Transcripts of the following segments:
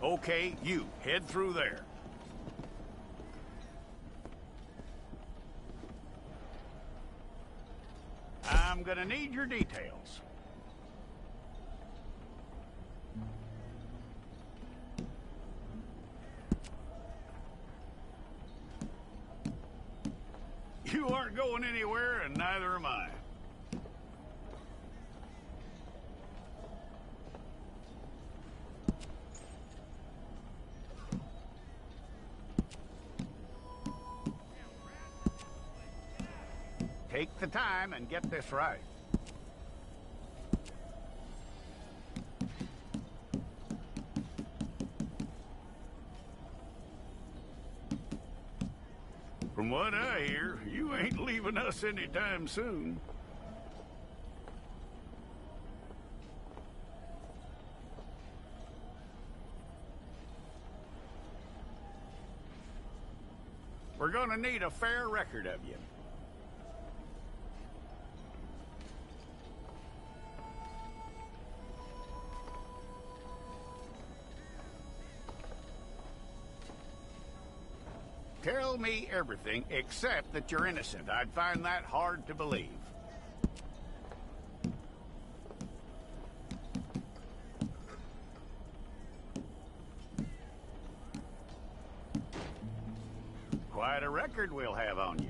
Okay, you, head through there. I'm gonna need your details. You aren't going anywhere, and neither am I. Take the time and get this right. From what I hear, you ain't leaving us anytime soon. We're gonna need a fair record of you. Tell me everything except that you're innocent. I'd find that hard to believe. Quite a record we'll have on you.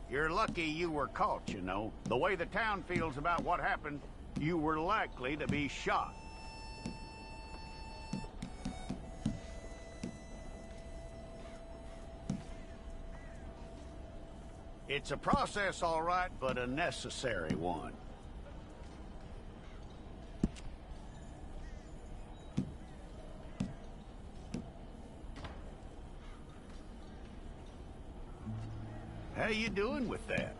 You're lucky you were caught, you know. The way the town feels about what happened, you were likely to be shot. It's a process, all right, but a necessary one. How you doing with that?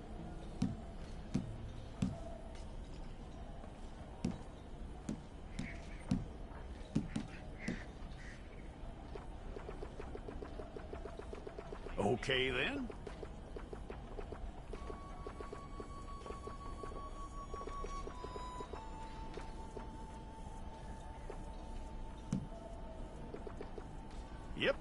Okay, then. Yep.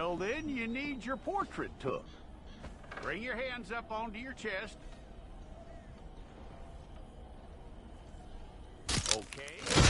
Well, then you need your portrait took. Bring your hands up onto your chest. Okay.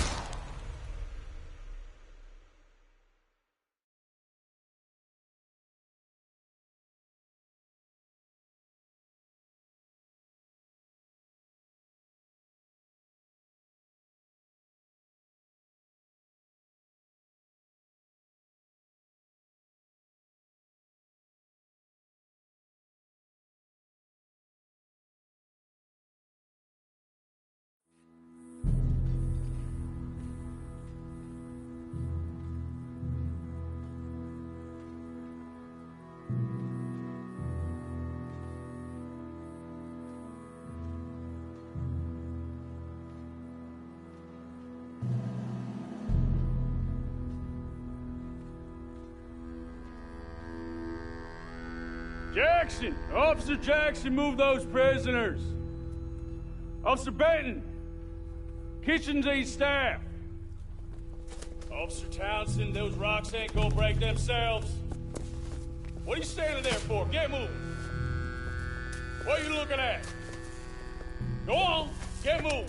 Jackson! Officer Jackson, move those prisoners! Officer Benton! Kitchens and staff! Officer Townsend, those rocks ain't gonna break themselves. What are you standing there for? Get moving! What are you looking at? Go on, get moving!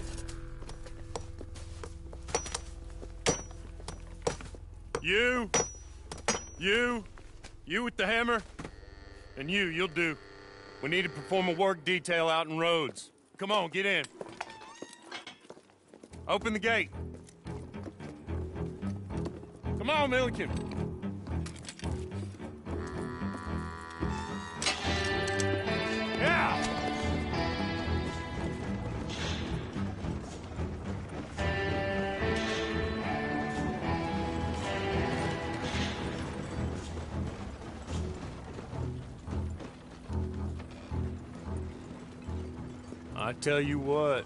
You with the hammer? And you'll do. We need to perform a work detail out in Rhodes. Come on, get in. Open the gate. Come on, Milliken. Yeah! I tell you what,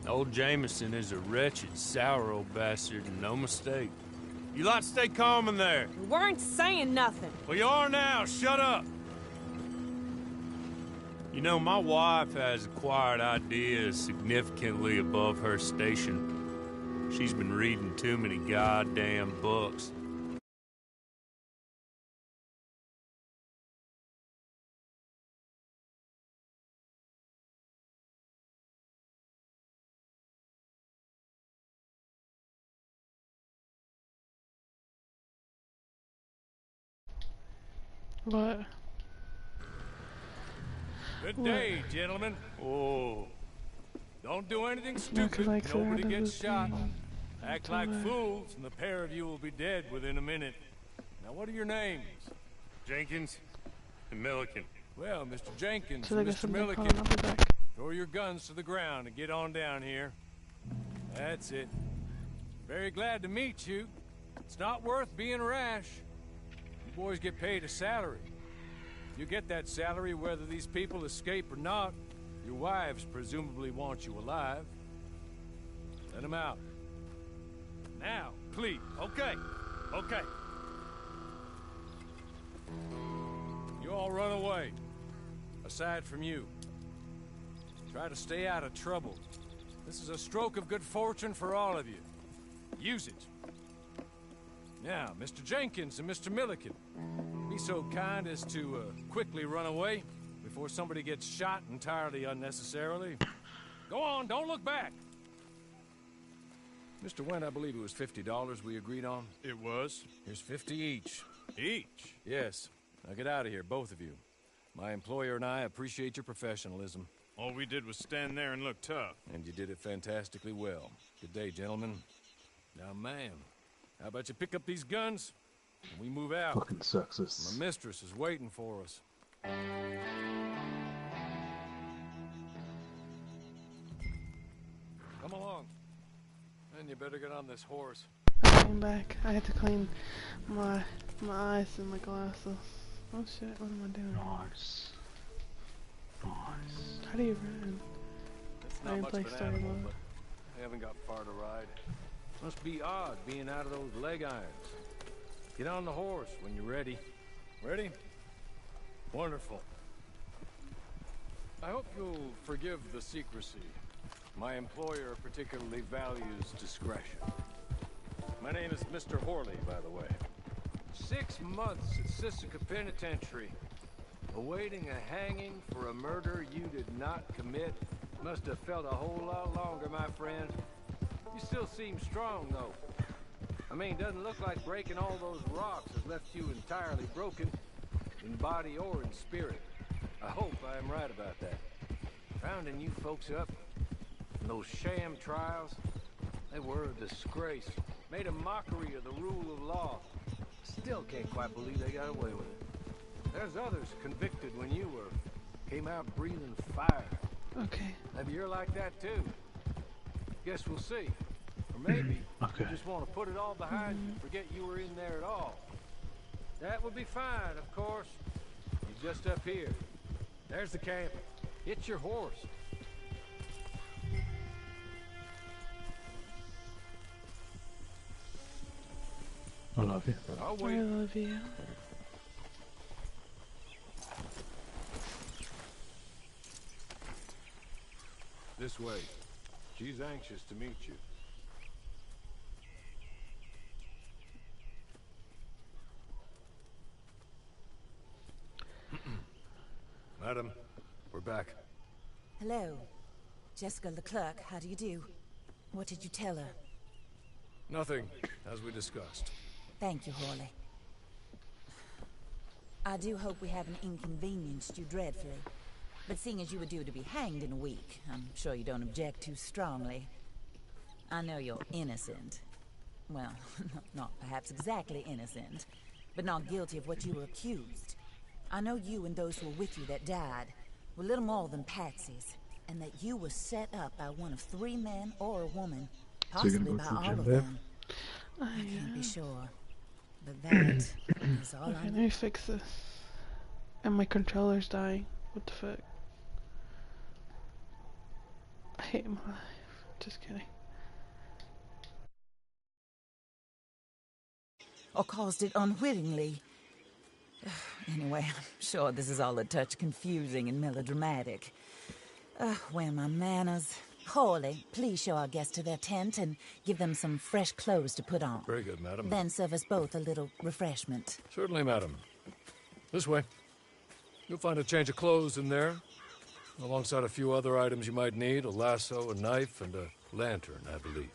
old Jameson is a wretched, sour old bastard, and no mistake. You lot to stay calm in there. We weren't saying nothing. Well, you are now. Shut up. You know, my wife has acquired ideas significantly above her station. She's been reading too many goddamn books. What? Good day, gentlemen. Oh. Don't do anything stupid. Like Nobody that, gets shot. thing. Act like fools, and the pair of you will be dead within a minute. Now, what are your names? Jenkins and Milliken. Well, Mr. Jenkins So they and got Mr. something Milliken, calling. I'll be back. throw your guns to the ground and get on down here. That's it. Very glad to meet you. It's not worth being rash. You boys get paid a salary. You get that salary whether these people escape or not. Your wives presumably want you alive. Let them out. Now, please. Okay. You all run away. Aside from you. Try to stay out of trouble. This is a stroke of good fortune for all of you. Use it. Now, Mr. Jenkins and Mr. Milliken, be so kind as to quickly run away before somebody gets shot entirely unnecessarily. Go on, don't look back. Mr. Wendt, I believe it was $50 we agreed on. It was. Here's 50 each. Each? Yes. Now get out of here, both of you. My employer and I appreciate your professionalism. All we did was stand there and look tough. And you did it fantastically well. Good day, gentlemen. Now, ma'am, how about you pick up these guns and we move out? Fucking sexist. My mistress is waiting for us. Come along. And you better get on this horse. I came back. I had to clean my eyes and my glasses. Oh shit, what am I doing? Nice. Nice. How do you run? It's I not didn't much play of an story animal, mode. but I haven't got far to ride. Must be odd being out of those leg irons. Get on the horse when you're ready. Ready? Wonderful. I hope you'll forgive the secrecy. My employer particularly values discretion. My name is Mr. Horley, by the way. 6 months at Sisika Penitentiary, awaiting a hanging for a murder you did not commit. Must have felt a whole lot longer, my friend. You still seem strong, though. I mean, doesn't look like breaking all those rocks has left you entirely broken, in body or in spirit. I hope I am right about that. Rounding you folks up, and those sham trials, they were a disgrace. Made a mockery of the rule of law. Still can't quite believe they got away with it. There's others convicted when you were. Came out breathing fire. Okay. Maybe you're like that too. Guess we'll see. Or maybe Okay. you just want to put it all behind you and forget you were in there at all. That would be fine, of course. You're just up here. There's the camp. Hit your horse. I love you. I'll I wait. love you. This way. She's anxious to meet you. Madam, we're back. Hello. Jessica Leclerc, how do you do? What did you tell her? Nothing, as we discussed. Thank you, Hawley. I do hope we haven't inconvenienced you dreadfully. But seeing as you were due to be hanged in a week, I'm sure you don't object too strongly. I know you're innocent. Well, not perhaps exactly innocent, but not guilty of what you were accused. I know you and those who were with you that died were little more than patsies, and that you were set up by one of 3 men or a woman, So you're possibly gonna by go to the all gym of there? them. I can't be sure, but that is all Okay, I let know. me fix this. And my controller's dying. What the fuck? I hate my life. Just kidding. Or caused it unwittingly. Anyway, I'm sure this is all a touch confusing and melodramatic. Where are my manners? Hawley, please show our guests to their tent and give them some fresh clothes to put on. Very good, madam. Then serve us both a little refreshment. Certainly, madam. This way. You'll find a change of clothes in there, alongside a few other items you might need, a lasso, a knife, and a lantern, I believe.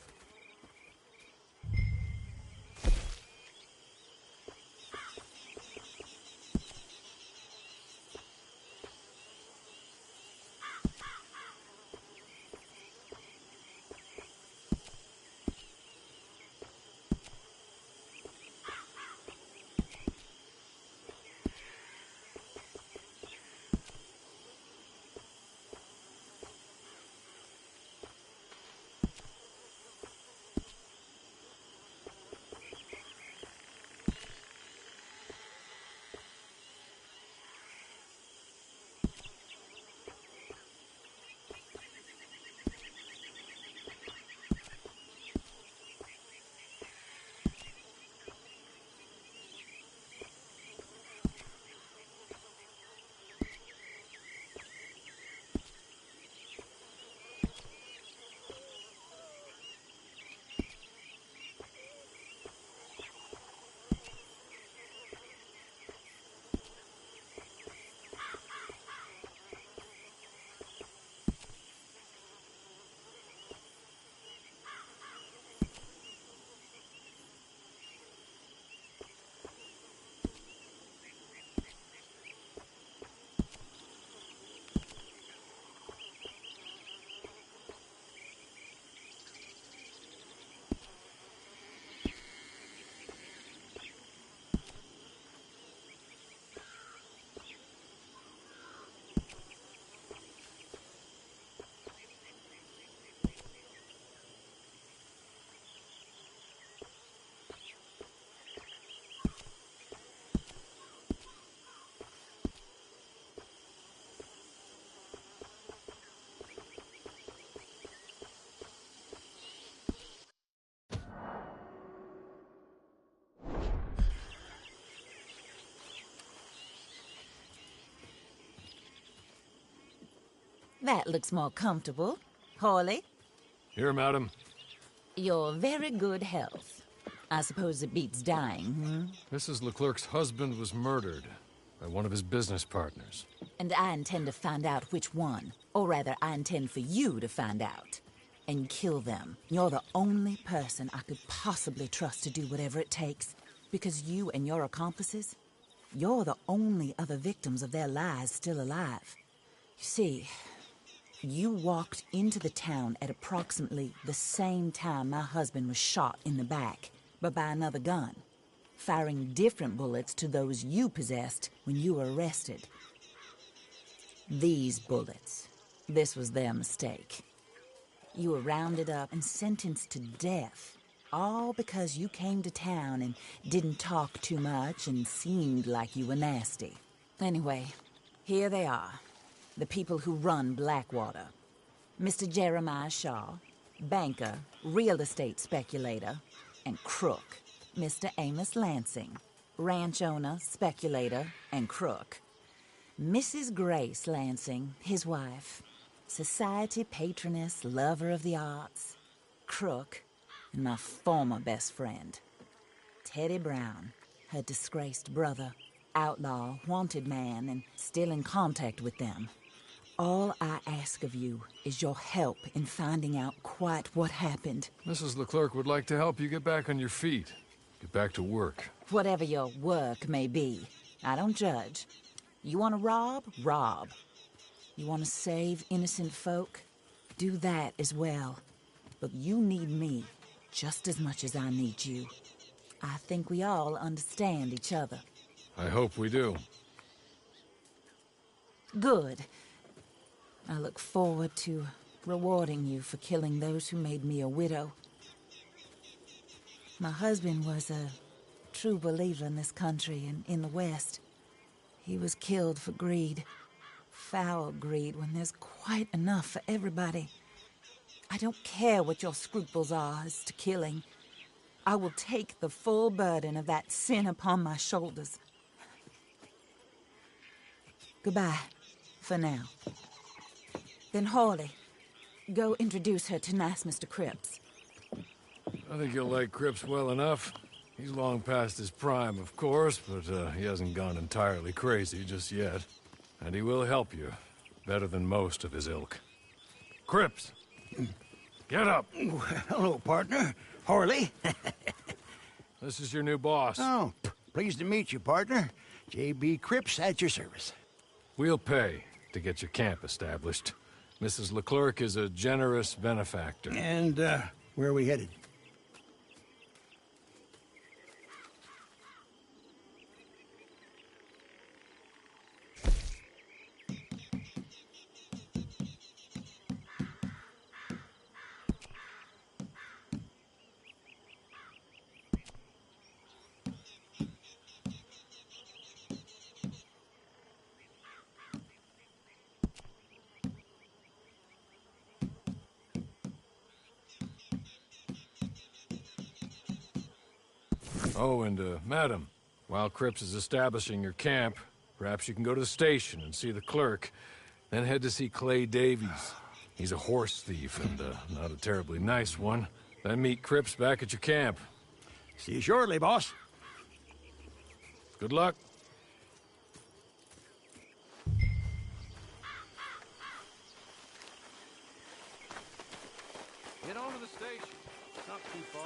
That looks more comfortable. Hawley, Here, madam. your very good health. I suppose it beats dying, hmm? Mrs. Leclerc's husband was murdered by one of his business partners. And I intend to find out which one. Or rather, I intend for you to find out. And kill them. You're the only person I could possibly trust to do whatever it takes. Because you and your accomplices, you're the only other victims of their lies still alive. You see, you walked into the town at approximately the same time my husband was shot in the back, but by another gun, firing different bullets to those you possessed when you were arrested. These bullets, this was their mistake. You were rounded up and sentenced to death, all because you came to town and didn't talk too much and seemed like you were nasty. Anyway, here they are, the people who run Blackwater. Mr. Jeremiah Shaw, banker, real estate speculator, and crook. Mr. Amos Lansing, ranch owner, speculator, and crook. Mrs. Grace Lansing, his wife, society patroness, lover of the arts, crook, and my former best friend. Teddy Brown, her disgraced brother, outlaw, wanted man, and still in contact with them. All I ask of you is your help in finding out quite what happened. Mrs. Leclerc would like to help you get back on your feet. Get back to work. Whatever your work may be, I don't judge. You want to rob? Rob. You want to save innocent folk? Do that as well. But you need me just as much as I need you. I think we all understand each other. I hope we do. Good. I look forward to rewarding you for killing those who made me a widow. My husband was a true believer in this country and in the West. He was killed for greed. Foul greed when there's quite enough for everybody. I don't care what your scruples are as to killing. I will take the full burden of that sin upon my shoulders. Goodbye, for now. Then Hawley, go introduce her to nice Mr. Cripps. I think you'll like Cripps well enough. He's long past his prime, of course, but he hasn't gone entirely crazy just yet. And he will help you, better than most of his ilk. Cripps! Get up! Hello, partner. Harley. This is your new boss. Oh, pleased to meet you, partner. J.B. Cripps at your service. We'll pay to get your camp established. Mrs. Leclerc is a generous benefactor. And, where are we headed? Oh, and, madam, while Cripps is establishing your camp, perhaps you can go to the station and see the clerk, then head to see Clay Davies. He's a horse thief and, not a terribly nice one. Then meet Cripps back at your camp. See you shortly, boss. Good luck. Get on to the station. It's not too far.